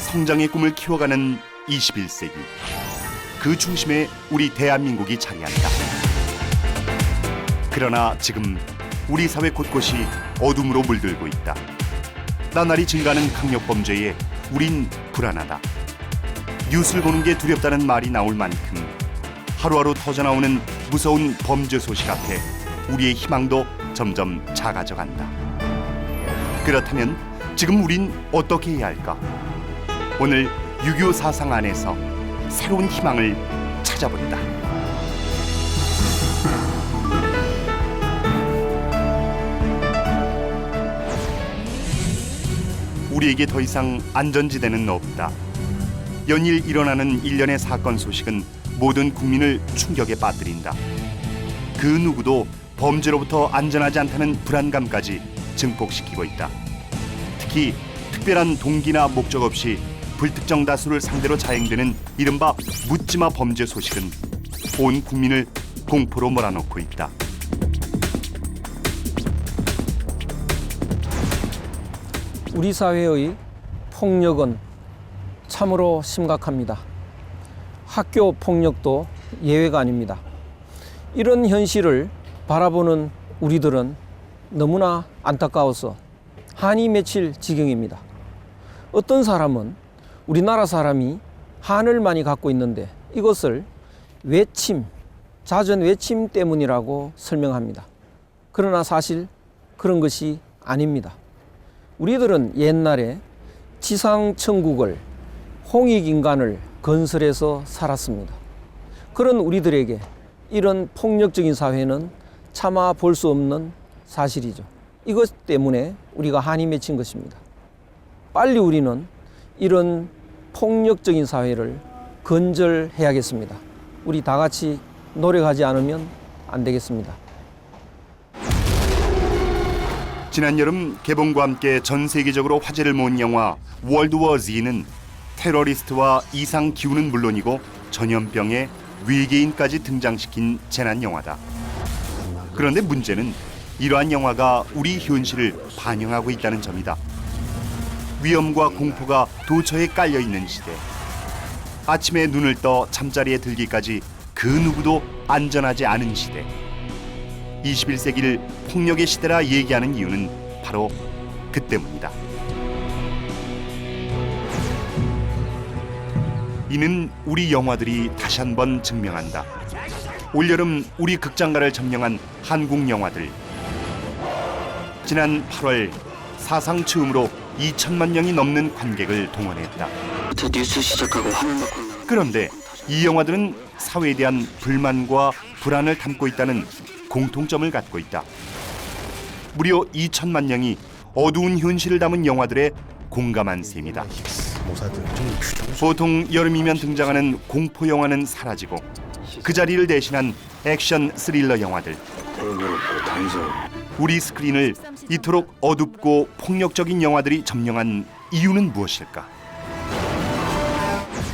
성장의 꿈을 키워가는 21세기. 그 중심에 우리 대한민국이 자리한다. 그러나 지금 우리 사회 곳곳이 어둠으로 물들고 있다. 나날이 증가하는 강력범죄에 우린 불안하다. 뉴스를 보는 게 두렵다는 말이 나올 만큼 하루하루 터져나오는 무서운 범죄 소식 앞에 우리의 희망도 점점 작아져 간다. 그렇다면 지금 우린 어떻게 해야 할까? 오늘 6.25 사상 안에서 새로운 희망을 찾아본다. 우리에게 더 이상 안전지대는 없다. 연일 일어나는 일련의 사건 소식은 모든 국민을 충격에 빠뜨린다. 그 누구도 범죄로부터 안전하지 않다는 불안감까지 증폭시키고 있다. 특히 특별한 동기나 목적 없이 불특정 다수를 상대로 자행되는 이른바 묻지마 범죄 소식은 온 국민을 공포로 몰아넣고 있다. 우리 사회의 폭력은 참으로 심각합니다. 학교 폭력도 예외가 아닙니다. 이런 현실을 바라보는 우리들은 너무나 안타까워서 한이 맺힐 지경입니다. 어떤 사람은 우리나라 사람이 한을 많이 갖고 있는데 이것을 외침, 자전 외침 때문이라고 설명합니다. 그러나 사실 그런 것이 아닙니다. 우리들은 옛날에 지상천국을 홍익인간을 건설해서 살았습니다. 그런 우리들에게 이런 폭력적인 사회는 차마 볼 수 없는 사실이죠. 이것 때문에 우리가 한이 맺힌 것입니다. 빨리 우리는 이런 폭력적인 사회를 건절해야겠습니다. 우리 다 같이 노력하지 않으면 안 되겠습니다. 지난 여름 개봉과 함께 전 세계적으로 화제를 모은 영화 월드워 Z는 테러리스트와 이상 기후는 물론이고 전염병에 외계인까지 등장시킨 재난 영화다. 그런데 문제는 이러한 영화가 우리 현실을 반영하고 있다는 점이다. 위험과 공포가 도처에 깔려 있는 시대. 아침에 눈을 떠 잠자리에 들기까지 그 누구도 안전하지 않은 시대. 21세기를 폭력의 시대라 얘기하는 이유는 바로 그 때문이다. 이는 우리 영화들이 다시 한번 증명한다. 올여름 우리 극장가를 점령한 한국 영화들. 지난 8월 사상 처음으로 2천만 명이 넘는 관객을 동원했다. 뉴스 시작하고 화면 바꾸고 그런데 이 영화들은 사회에 대한 불만과 불안을 담고 있다는 공통점을 갖고 있다. 무려 2천만 명이 어두운 현실을 담은 영화들에 공감한 셈이다. 보통 여름이면 등장하는 공포 영화는 사라지고 그 자리를 대신한 액션 스릴러 영화들. 우리 스크린을 이토록 어둡고 폭력적인 영화들이 점령한 이유는 무엇일까?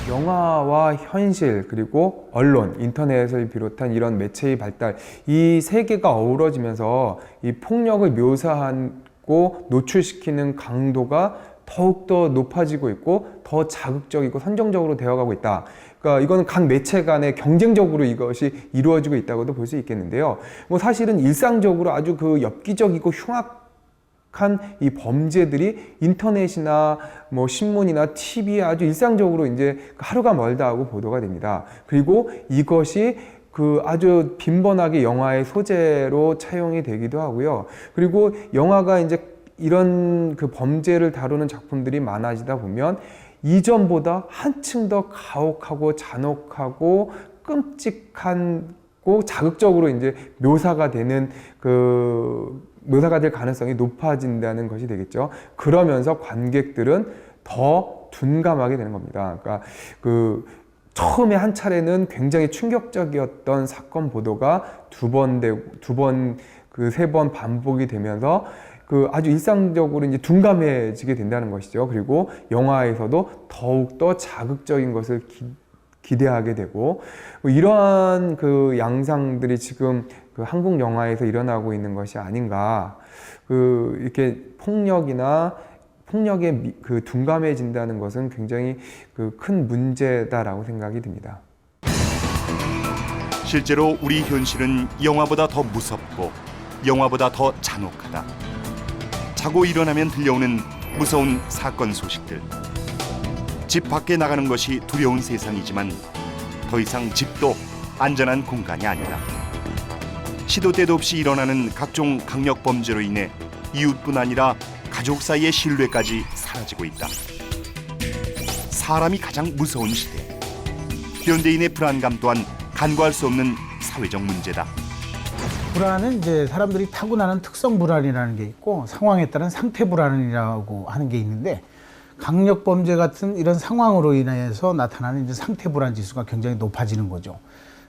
영화와 현실 그리고 언론, 인터넷을 비롯한 이런 매체의 발달, 이 세 개가 어우러지면서 이 폭력을 묘사하고 노출시키는 강도가 더욱더 높아지고 있고 더 자극적이고 선정적으로 되어가고 있다. 그러니까 이거는 각 매체 간에 경쟁적으로 이것이 이루어지고 있다고도 볼 수 있겠는데요. 뭐 사실은 일상적으로 아주 그 엽기적이고 흉악한 이 범죄들이 인터넷이나 뭐 신문이나 TV에 아주 일상적으로 이제 하루가 멀다 하고 보도가 됩니다. 그리고 이것이 그 아주 빈번하게 영화의 소재로 차용이 되기도 하고요. 그리고 영화가 이제 이런 그 범죄를 다루는 작품들이 많아지다 보면 이전보다 한층 더 가혹하고 잔혹하고 끔찍하고 자극적으로 이제 묘사가 될 가능성이 높아진다는 것이 되겠죠. 그러면서 관객들은 더 둔감하게 되는 겁니다. 그러니까 처음에 한 차례는 굉장히 충격적이었던 사건 보도가 두 번, 세 번 반복이 되면서 아주 일상적으로 이제 둔감해지게 된다는 것이죠. 그리고 영화에서도 더욱더 자극적인 것을 기대하게 되고, 이러한 양상들이 지금 한국 영화에서 일어나고 있는 것이 아닌가. 이렇게 폭력이나 폭력에 그 둔감해진다는 것은 굉장히 그 큰 문제다라고 생각이 듭니다. 실제로 우리 현실은 영화보다 더 무섭고 영화보다 더 잔혹하다. 자고 일어나면 들려오는 무서운 사건 소식들. 집 밖에 나가는 것이 두려운 세상이지만 더 이상 집도 안전한 공간이 아니다. 시도 때도 없이 일어나는 각종 강력 범죄로 인해 이웃뿐 아니라 가족 사이의 신뢰까지 사라지고 있다. 사람이 가장 무서운 시대. 현대인의 불안감 또한 간과할 수 없는 사회적 문제다. 불안은 이제 사람들이 타고나는 특성 불안이라는 게 있고 상황에 따른 상태 불안이라고 하는 게 있는데 강력 범죄 같은 이런 상황으로 인해서 나타나는 이제 상태 불안 지수가 굉장히 높아지는 거죠.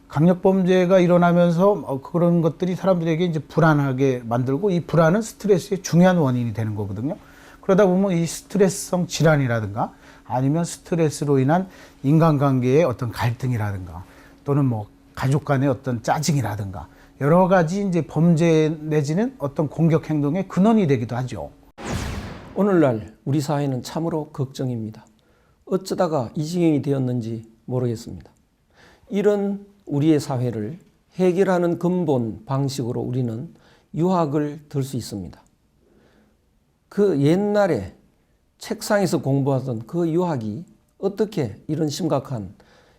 강력 범죄가 일어나면서 그런 것들이 사람들에게 이제 불안하게 만들고 이 불안은 스트레스의 중요한 원인이 되는 거거든요. 그러다 보면 이 스트레스성 질환이라든가 아니면 스트레스로 인한 인간관계의 어떤 갈등이라든가 또는 뭐 가족 간의 어떤 짜증이라든가 여러 가지 이제 범죄 내지는 어떤 공격 행동의 근원이 되기도 하죠. 오늘날 우리 사회는 참으로 걱정입니다. 어쩌다가 이 지경이 되었는지 모르겠습니다. 이런 우리의 사회를 해결하는 근본 방식으로 우리는 유학을 들 수 있습니다. 그 옛날에 책상에서 공부하던 그 유학이 어떻게 이런 심각한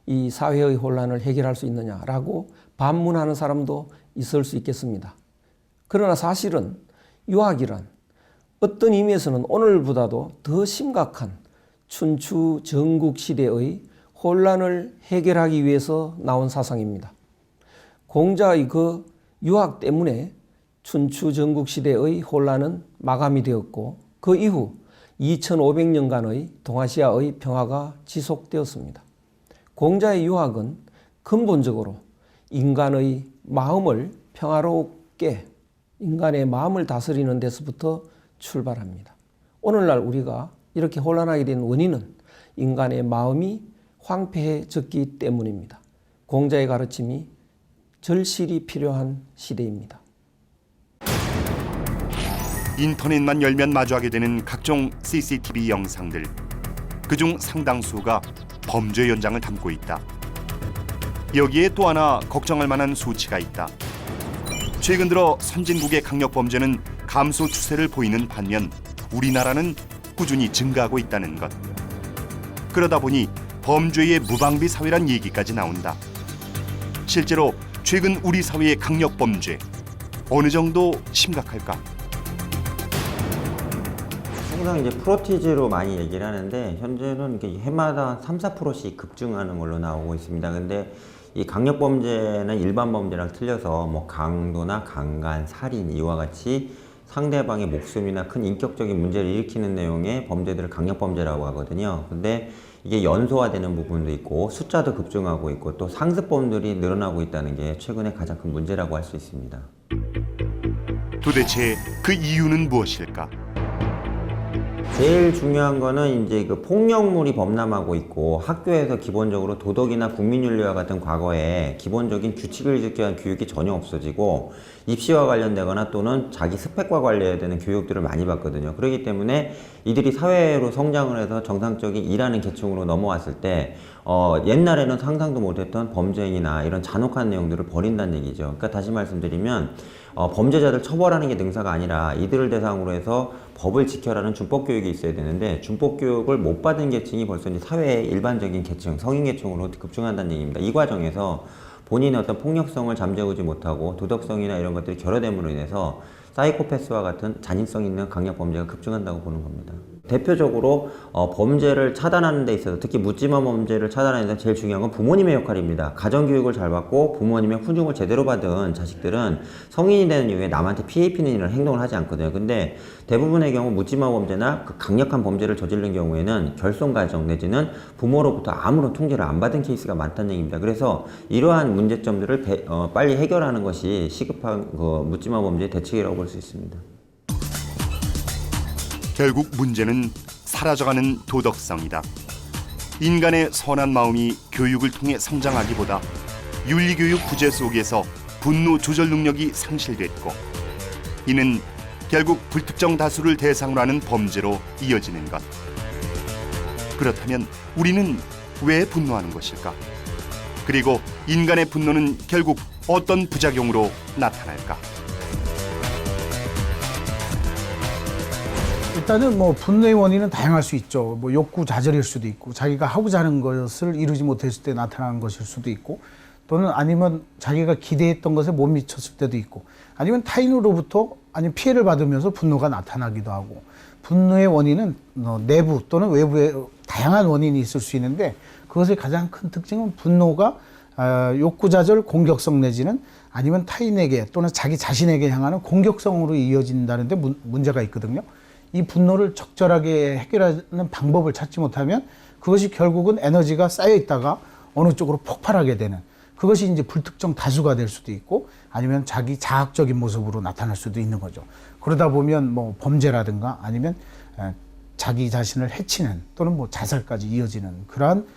이 사회의 혼란을 해결할 수 있느냐라고 반문하는 사람도 있을 수 있겠습니다. 그러나 사실은 유학이란 어떤 의미에서는 오늘보다도 더 심각한 춘추 전국 시대의 혼란을 해결하기 위해서 나온 사상입니다. 공자의 그 유학 때문에 춘추 전국 시대의 혼란은 마감이 되었고 그 이후 2500년간의 동아시아의 평화가 지속되었습니다. 공자의 유학은 근본적으로 인간의 마음을 평화롭게 인간의 마음을 다스리는 데서부터 출발합니다. 오늘날 우리가 이렇게 혼란하게 된 원인은 인간의 마음이 황폐해졌기 때문입니다. 공자의 가르침이 절실히 필요한 시대입니다. 인터넷만 열면 마주하게 되는 각종 CCTV 영상들. 그중 상당수가 범죄 현장을 담고 있다. 여기에 또 하나 걱정할 만한 수치가 있다. 최근 들어 선진국의 강력 범죄는 감소 추세를 보이는 반면 우리나라는 꾸준히 증가하고 있다는 것. 그러다 보니 범죄의 무방비 사회란 얘기까지 나온다. 실제로 최근 우리 사회의 강력 범죄 어느 정도 심각할까? 항상 이제 프로티지로 많이 얘기를 하는데 현재는 해마다 3~4%씩 급증하는 걸로 나오고 있습니다. 근데 이 강력 범죄는 일반 범죄랑 틀려서 뭐 강도나 강간, 살인 이와 같이 상대방의 목숨이나 큰 인격적인 문제를 일으키는 내용의 범죄들을 강력 범죄라고 하거든요. 근데 이게 연소화되는 부분도 있고 숫자도 급증하고 있고 또 상습범들이 늘어나고 있다는 게 최근에 가장 큰 문제라고 할 수 있습니다. 도대체 그 이유는 무엇일까? 제일 중요한 거는 이제 그 폭력물이 범람하고 있고 학교에서 기본적으로 도덕이나 국민윤리와 같은 과거에 기본적인 규칙을 지켜야 하는 교육이 전혀 없어지고 입시와 관련되거나 또는 자기 스펙과 관련되는 교육들을 많이 받거든요. 그렇기 때문에 이들이 사회로 성장을 해서 정상적인 일하는 계층으로 넘어왔을 때 옛날에는 상상도 못했던 범죄행위나 이런 잔혹한 내용들을 벌인다는 얘기죠. 그러니까 다시 말씀드리면 범죄자들 처벌하는 게 능사가 아니라 이들을 대상으로 해서 법을 지켜라는 준법교육이 있어야 되는데 준법교육을 못 받은 계층이 벌써 이제 사회의 일반적인 계층, 성인계층으로 급증한다는 얘기입니다. 이 과정에서 본인의 어떤 폭력성을 잠재우지 못하고 도덕성이나 이런 것들이 결여됨으로 인해서 사이코패스와 같은 잔인성 있는 강력 범죄가 급증한다고 보는 겁니다. 대표적으로 범죄를 차단하는 데 있어서 특히 묻지마 범죄를 차단하는 데 제일 중요한 건 부모님의 역할입니다. 가정교육을 잘 받고 부모님의 훈육을 제대로 받은 자식들은 성인이 되는 이후에 남한테 피해 입히는 이런 행동을 하지 않거든요. 근데 대부분의 경우 묻지마 범죄나 그 강력한 범죄를 저지른 경우에는 결손가정 내지는 부모로부터 아무런 통제를 안 받은 케이스가 많다는 얘기입니다. 그래서 이러한 문제점들을 빨리 해결하는 것이 시급한 묻지마 범죄의 대책이라고 볼 수 있습니다. 결국 문제는 사라져가는 도덕성이다. 인간의 선한 마음이 교육을 통해 성장하기보다 윤리교육 부재 속에서 분노 조절 능력이 상실됐고 이는 결국 불특정 다수를 대상으로 하는 범죄로 이어지는 것. 그렇다면 우리는 왜 분노하는 것일까? 그리고 인간의 분노는 결국 어떤 부작용으로 나타날까? 일단은 뭐 분노의 원인은 다양할 수 있죠. 뭐 욕구 좌절일 수도 있고, 자기가 하고자 하는 것을 이루지 못했을 때 나타나는 것일 수도 있고, 또는 아니면 자기가 기대했던 것에 못 미쳤을 때도 있고, 아니면 타인으로부터 아니면 피해를 받으면서 분노가 나타나기도 하고, 분노의 원인은 내부 또는 외부에 다양한 원인이 있을 수 있는데, 그것의 가장 큰 특징은 분노가 욕구 좌절, 공격성 내지는 아니면 타인에게 또는 자기 자신에게 향하는 공격성으로 이어진다는 데 문제가 있거든요. 이 분노를 적절하게 해결하는 방법을 찾지 못하면 그것이 결국은 에너지가 쌓여 있다가 어느 쪽으로 폭발하게 되는, 그것이 이제 불특정 다수가 될 수도 있고 아니면 자기 자학적인 모습으로 나타날 수도 있는 거죠. 그러다 보면 뭐 범죄라든가 아니면 자기 자신을 해치는 또는 뭐 자살까지 이어지는 그러한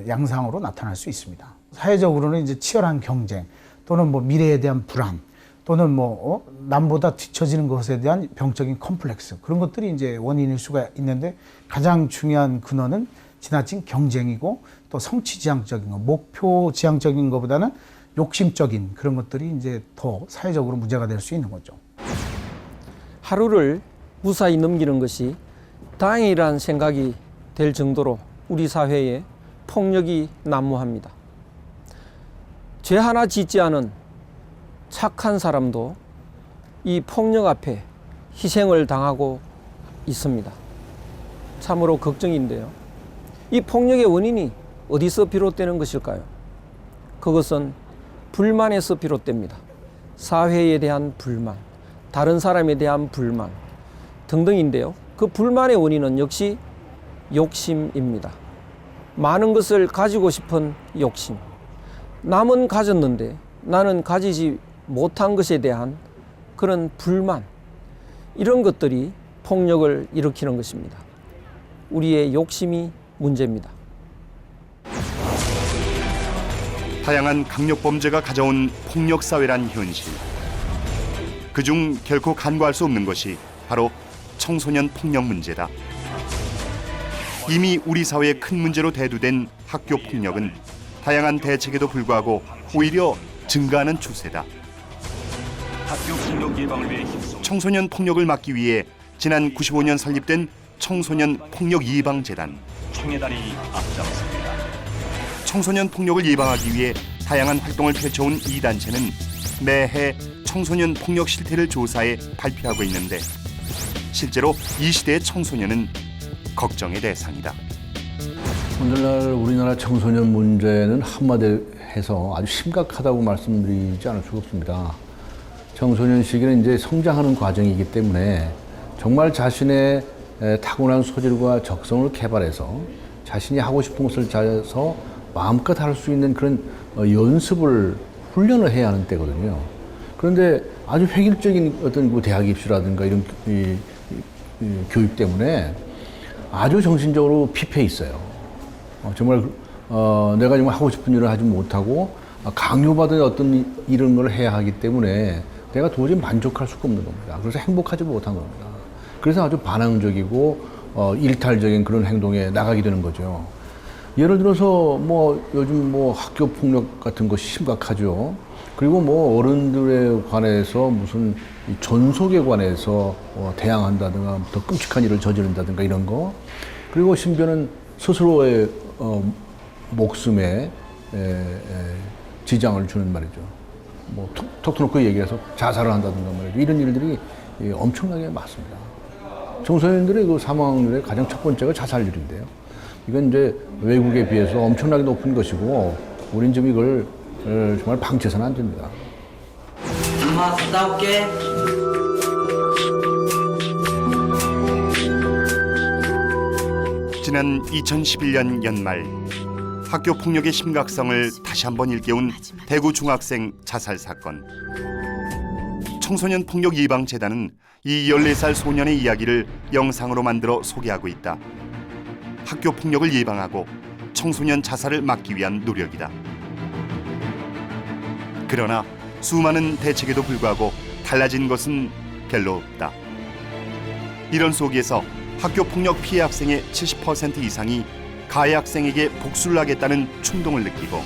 양상으로 나타날 수 있습니다. 사회적으로는 이제 치열한 경쟁 또는 뭐 미래에 대한 불안 또는 뭐 남보다 뒤처지는 것에 대한 병적인 컴플렉스, 그런 것들이 이제 원인일 수가 있는데, 가장 중요한 근원은 지나친 경쟁이고 또 성취지향적인 거, 목표지향적인 것보다는 욕심적인 그런 것들이 이제 더 사회적으로 문제가 될 수 있는 거죠. 하루를 무사히 넘기는 것이 다행이라는 생각이 될 정도로 우리 사회에 폭력이 난무합니다. 죄 하나 짓지 않은 착한 사람도 이 폭력 앞에 희생을 당하고 있습니다. 참으로 걱정인데요. 이 폭력의 원인이 어디서 비롯되는 것일까요? 그것은 불만에서 비롯됩니다. 사회에 대한 불만, 다른 사람에 대한 불만 등등인데요. 그 불만의 원인은 역시 욕심입니다. 많은 것을 가지고 싶은 욕심. 남은 가졌는데 나는 가지지 못한 것에 대한 그런 불만, 이런 것들이 폭력을 일으키는 것입니다. 우리의 욕심이 문제입니다. 다양한 강력범죄가 가져온 폭력사회란 현실. 그중 결코 간과할 수 없는 것이 바로 청소년 폭력 문제다. 이미 우리 사회의 큰 문제로 대두된 학교 폭력은 다양한 대책에도 불구하고 오히려 증가하는 추세다. 학교 폭력 예방을 위해 청소년 폭력을 막기 위해 지난 95년 설립된 청소년 폭력 예방 재단. 청해단이 앞장섭니다. 청소년 폭력을 예방하기 위해 다양한 활동을 펼쳐온 이 단체는 매해 청소년 폭력 실태를 조사해 발표하고 있는데, 실제로 이 시대의 청소년은 걱정의 대상이다. 오늘날 우리나라 청소년 문제는 한마디로 해서 아주 심각하다고 말씀드리지 않을 수가 없습니다. 청소년 시기는 이제 성장하는 과정이기 때문에 정말 자신의 타고난 소질과 적성을 개발해서 자신이 하고 싶은 것을 잘해서 마음껏 할 수 있는 그런 연습을, 훈련을 해야 하는 때거든요. 그런데 아주 획일적인 어떤 대학 입시라든가 이런 이 교육 때문에 아주 정신적으로 피폐해 있어요. 정말 내가 정말 하고 싶은 일을 하지 못하고 강요받은 어떤 이런 걸 해야 하기 때문에 내가 도저히 만족할 수가 없는 겁니다. 그래서 행복하지 못한 겁니다. 그래서 아주 반항적이고 일탈적인 그런 행동에 나가게 되는 거죠. 예를 들어서 뭐 요즘 뭐 학교 폭력 같은 것이 심각하죠. 그리고 뭐 어른들에 관해서 무슨 존속에 관해서 대항한다든가 더 끔찍한 일을 저지른다든가 이런 거. 그리고 심지어는 스스로의 목숨에 지장을 주는 말이죠. 뭐 톡 터놓고 얘기해서 자살을 한다든가 말이죠. 이런 일들이 엄청나게 많습니다. 청소년들의 그 사망률의 가장 첫 번째가 자살률인데요. 이건 이제 외국에 비해서 엄청나게 높은 것이고, 우린 좀 이걸 정말 방치해서는 안 됩니다. 엄마 갔다 올게. 지난 2011년 연말 학교 폭력의 심각성을 다시 한번 일깨운 대구 중학생 자살 사건. 청소년 폭력 예방 재단은 이 14살 소년의 이야기를 영상으로 만들어 소개하고 있다. 학교 폭력을 예방하고 청소년 자살을 막기 위한 노력이다. 그러나 수많은 대책에도 불구하고 달라진 것은 별로 없다. 이런 속에서 학교 폭력 피해 학생의 70% 이상이 가해 학생에게 복수를 하겠다는 충동을 느끼고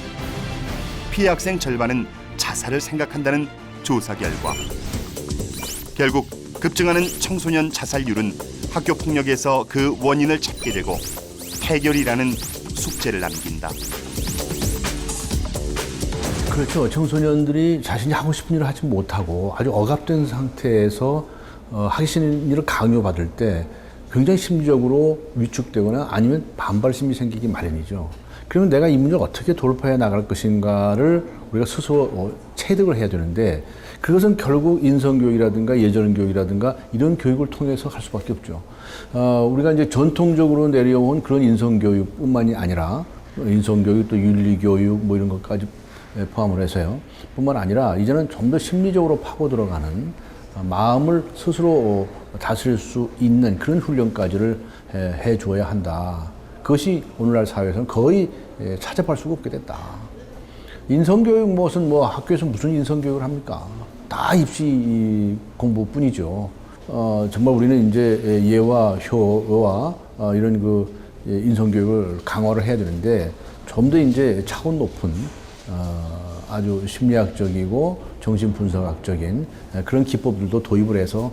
피해 학생 절반은 자살을 생각한다는 조사 결과 결국 급증하는 청소년 자살률은 학교 폭력에서 그 원인을 찾게 되고 해결이라는 숙제를 남긴다. 그렇죠. 청소년들이 자신이 하고 싶은 일을 하지 못하고 아주 억압된 상태에서 하기 싫은 일을 강요받을 때 굉장히 심리적으로 위축되거나 아니면 반발심이 생기기 마련이죠. 그러면 내가 이 문제를 어떻게 돌파해 나갈 것인가를 우리가 스스로 체득을 해야 되는데 그것은 결국 인성교육이라든가 예절교육이라든가 이런 교육을 통해서 할 수밖에 없죠. 우리가 이제 전통적으로 내려온 그런 인성교육뿐만이 아니라 인성교육 또 윤리교육 뭐 이런 것까지 포함을 해서요. 뿐만 아니라 이제는 좀 더 심리적으로 파고 들어가는 마음을 스스로 다스릴 수 있는 그런 훈련까지를 해 주어야 한다. 그것이 오늘날 사회에서는 거의 찾아볼 수가 없게 됐다. 인성교육 무슨 뭐 학교에서 무슨 인성교육을 합니까? 다 입시 공부뿐이죠. 정말 우리는 이제 예와 효와 이런 그 인성교육을 강화를 해야 되는데 좀 더 이제 차원 높은 아주 심리학적이고 정신분석학적인 그런 기법들도 도입을 해서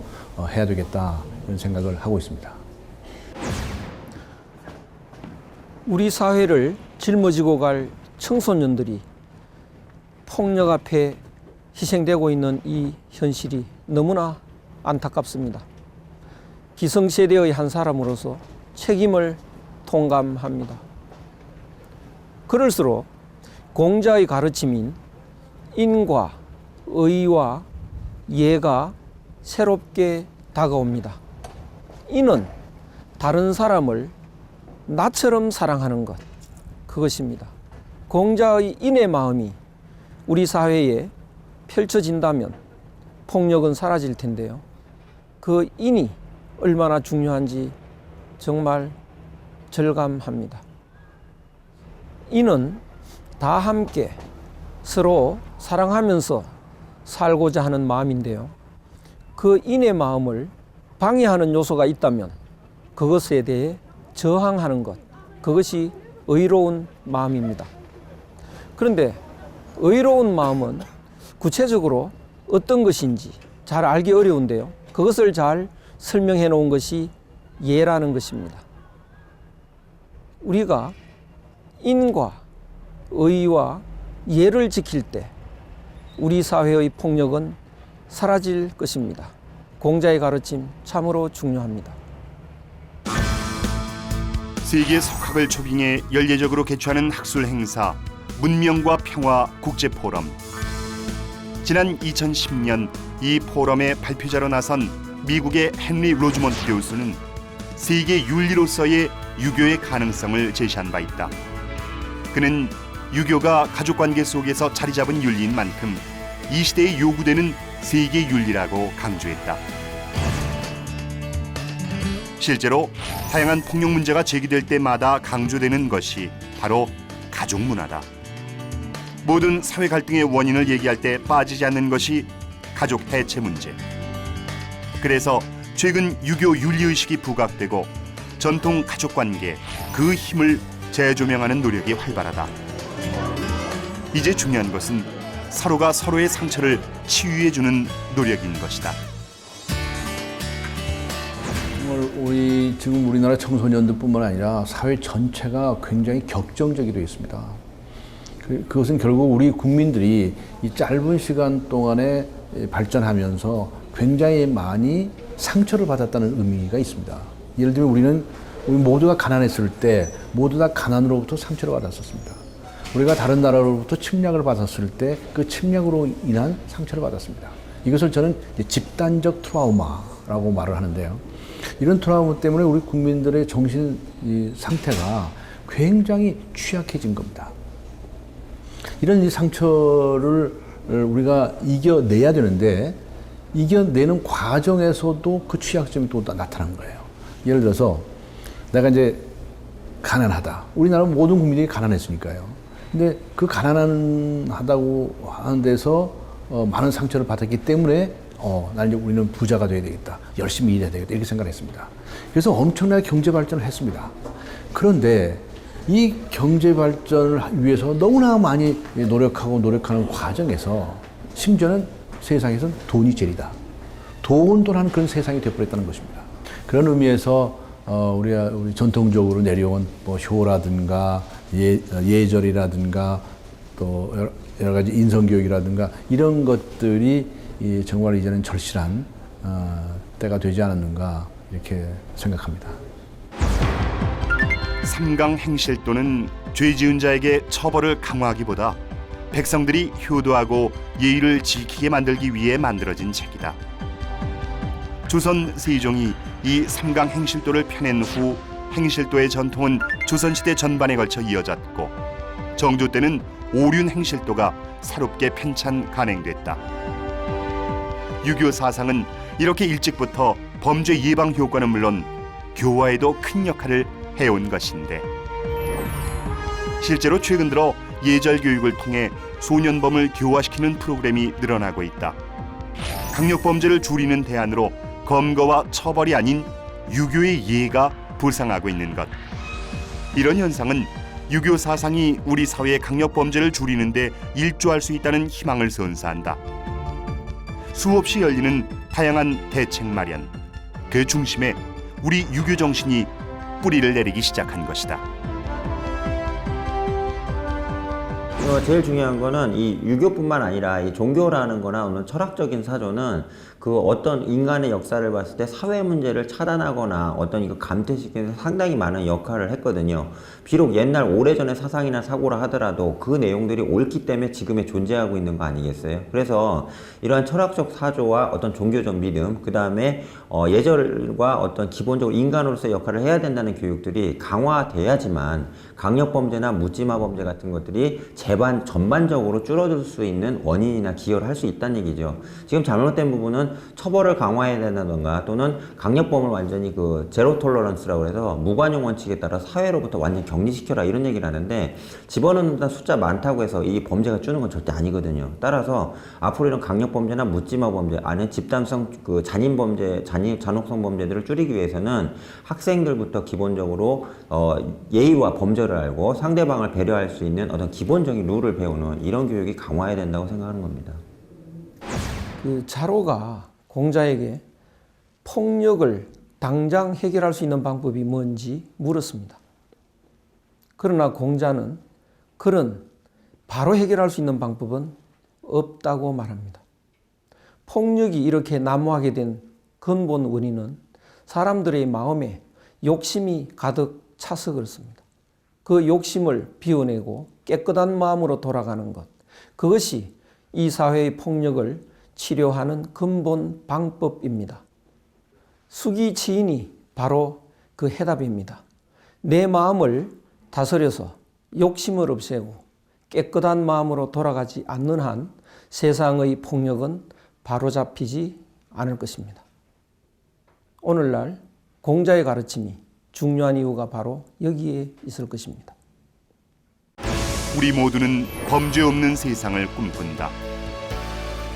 해야 되겠다 이런 생각을 하고 있습니다. 우리 사회를 짊어지고 갈 청소년들이 폭력 앞에 희생되고 있는 이 현실이 너무나 안타깝습니다. 기성세대의 한 사람으로서 책임을 통감합니다. 그럴수록 공자의 가르침인 인과 의와 예가 새롭게 다가옵니다. 인은 다른 사람을 나처럼 사랑하는 것, 그것입니다. 공자의 인의 마음이 우리 사회에 펼쳐진다면 폭력은 사라질 텐데요. 그 인이 얼마나 중요한지 정말 절감합니다. 인은 다 함께 서로 사랑하면서 살고자 하는 마음인데요. 그 인의 마음을 방해하는 요소가 있다면 그것에 대해 저항하는 것, 그것이 의로운 마음입니다. 그런데 의로운 마음은 구체적으로 어떤 것인지 잘 알기 어려운데요. 그것을 잘 설명해 놓은 것이 예라는 것입니다. 우리가 인과 의와 예를 지킬 때 우리 사회의 폭력은 사라질 것입니다. 공자의 가르침 참으로 중요합니다. 세계 석학을 초빙해 연례적으로 개최하는 학술 행사 문명과 평화 국제포럼. 지난 2010년 이 포럼의 발표자로 나선 미국의 헨리 로즈먼트 교수는 세계 윤리로서의 유교의 가능성을 제시한 바 있다. 그는 유교가 가족관계 속에서 자리 잡은 윤리인 만큼 이 시대에 요구되는 세계 윤리라고 강조했다. 실제로 다양한 폭력 문제가 제기될 때마다 강조되는 것이 바로 가족 문화다. 모든 사회 갈등의 원인을 얘기할 때 빠지지 않는 것이 가족 해체 문제. 그래서 최근 유교 윤리의식이 부각되고 전통 가족관계, 그 힘을 재조명하는 노력이 활발하다. 이제 중요한 것은 서로가 서로의 상처를 치유해주는 노력인 것이다. 정말 지금 우리나라 청소년들뿐만 아니라 사회 전체가 굉장히 격정적이 되어 있습니다. 그것은 결국 우리 국민들이 이 짧은 시간 동안에 발전하면서 굉장히 많이 상처를 받았다는 의미가 있습니다. 예를 들면 우리 모두가 가난했을 때 모두 다 가난으로부터 상처를 받았었습니다. 우리가 다른 나라로부터 침략을 받았을 때 그 침략으로 인한 상처를 받았습니다. 이것을 저는 집단적 트라우마라고 말을 하는데요. 이런 트라우마 때문에 우리 국민들의 정신 상태가 굉장히 취약해진 겁니다. 이런 상처를 우리가 이겨내야 되는데 이겨내는 과정에서도 그 취약점이 또 나타난 거예요. 예를 들어서 내가 이제 가난하다. 우리나라 모든 국민들이 가난했으니까요. 근데 그 가난하다고 하는 데서 많은 상처를 받았기 때문에 나는 이제 우리는 부자가 돼야 되겠다. 열심히 일해야 되겠다. 이렇게 생각했습니다. 그래서 엄청나게 경제 발전을 했습니다. 그런데 이 경제 발전을 위해서 너무나 많이 노력하는 과정에서 심지어는 세상에서는 돈이 제일이다. 돈하는 그런 세상이 되어버렸다는 것입니다. 그런 의미에서 우리 전통적으로 내려온 뭐 효라든가 예절이라든가 또 여러 가지 인성교육이라든가 이런 것들이 정말 이제는 절실한 때가 되지 않았는가 이렇게 생각합니다. 삼강 행실도는 죄 지은 자에게 처벌을 강화하기보다 백성들이 효도하고 예의를 지키게 만들기 위해 만들어진 책이다. 조선 세종이 이 삼강 행실도를 펴낸 후 행실도의 전통은 조선시대 전반에 걸쳐 이어졌고 정조 때는 오륜 행실도가 새롭게 편찬 간행됐다. 유교 사상은 이렇게 일찍부터 범죄 예방 효과는 물론 교화에도 큰 역할을 해온 것인데 실제로 최근 들어 예절 교육을 통해 소년범을 교화시키는 프로그램이 늘어나고 있다. 강력범죄를 줄이는 대안으로 검거와 처벌이 아닌 유교의 예가 부상하고 있는 것. 이런 현상은 유교 사상이 우리 사회의 강력범죄를 줄이는 데 일조할 수 있다는 희망을 선사한다. 수없이 열리는 다양한 대책 마련, 그 중심에 우리 유교 정신이 뿌리를 내리기 시작한 것이다. 제일 중요한 거는 이 유교뿐만 아니라 이 종교라는 거나 어느 철학적인 사조는 그 어떤 인간의 역사를 봤을 때 사회 문제를 차단하거나 어떤 이거 감퇴시키는 상당히 많은 역할을 했거든요. 비록 옛날 오래전의 사상이나 사고라 하더라도 그 내용들이 옳기 때문에 지금에 존재하고 있는 거 아니겠어요? 그래서 이러한 철학적 사조와 어떤 종교적 믿음, 그 다음에 예절과 어떤 기본적으로 인간으로서의 역할을 해야 된다는 교육들이 강화돼야지만 강력범죄나 묻지마 범죄 같은 것들이 전반적으로 줄어들 수 있는 원인이나 기여를 할 수 있다는 얘기죠. 지금 잘못된 부분은 처벌을 강화해야 된다던가 또는 강력범을 완전히 그 제로 톨러런스라고 해서 무관용 원칙에 따라 사회로부터 완전 격리시켜라 이런 얘기를 하는데 집어넣는 숫자 많다고 해서 이 범죄가 줄는 건 절대 아니거든요. 따라서 앞으로 이런 강력범죄나 묻지마 범죄 아니면 집단성 그 잔인범죄, 잔혹성 범죄들을 줄이기 위해서는 학생들부터 기본적으로 예의와 범절을 알고 상대방을 배려할 수 있는 어떤 기본적인 룰을 배우는 이런 교육이 강화해야 된다고 생각하는 겁니다. 그 자로가 공자에게 폭력을 당장 해결할 수 있는 방법이 뭔지 물었습니다. 그러나 공자는 그런 바로 해결할 수 있는 방법은 없다고 말합니다. 폭력이 이렇게 난무하게 된 근본 원인은 사람들의 마음에 욕심이 가득 차서 그렇습니다. 그 욕심을 비워내고 깨끗한 마음으로 돌아가는 것, 그것이 이 사회의 폭력을 치료하는 근본 방법입니다. 수기치인이 바로 그 해답입니다. 내 마음을 다스려서 욕심을 없애고 깨끗한 마음으로 돌아가지 않는 한 세상의 폭력은 바로잡히지 않을 것입니다. 오늘날 공자의 가르침이 중요한 이유가 바로 여기에 있을 것입니다. 우리 모두는 범죄 없는 세상을 꿈꾼다.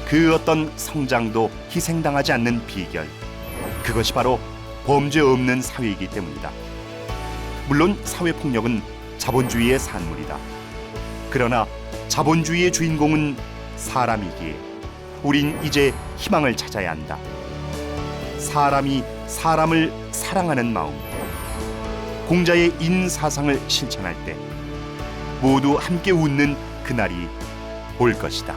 그 어떤 성장도 희생당하지 않는 비결, 그것이 바로 범죄 없는 사회이기 때문이다. 물론 사회폭력은 자본주의의 산물이다. 그러나 자본주의의 주인공은 사람이기에 우린 이제 희망을 찾아야 한다. 사람이 사람을 사랑하는 마음, 공자의 인사상을 실천할 때 모두 함께 웃는 그날이 올 것이다.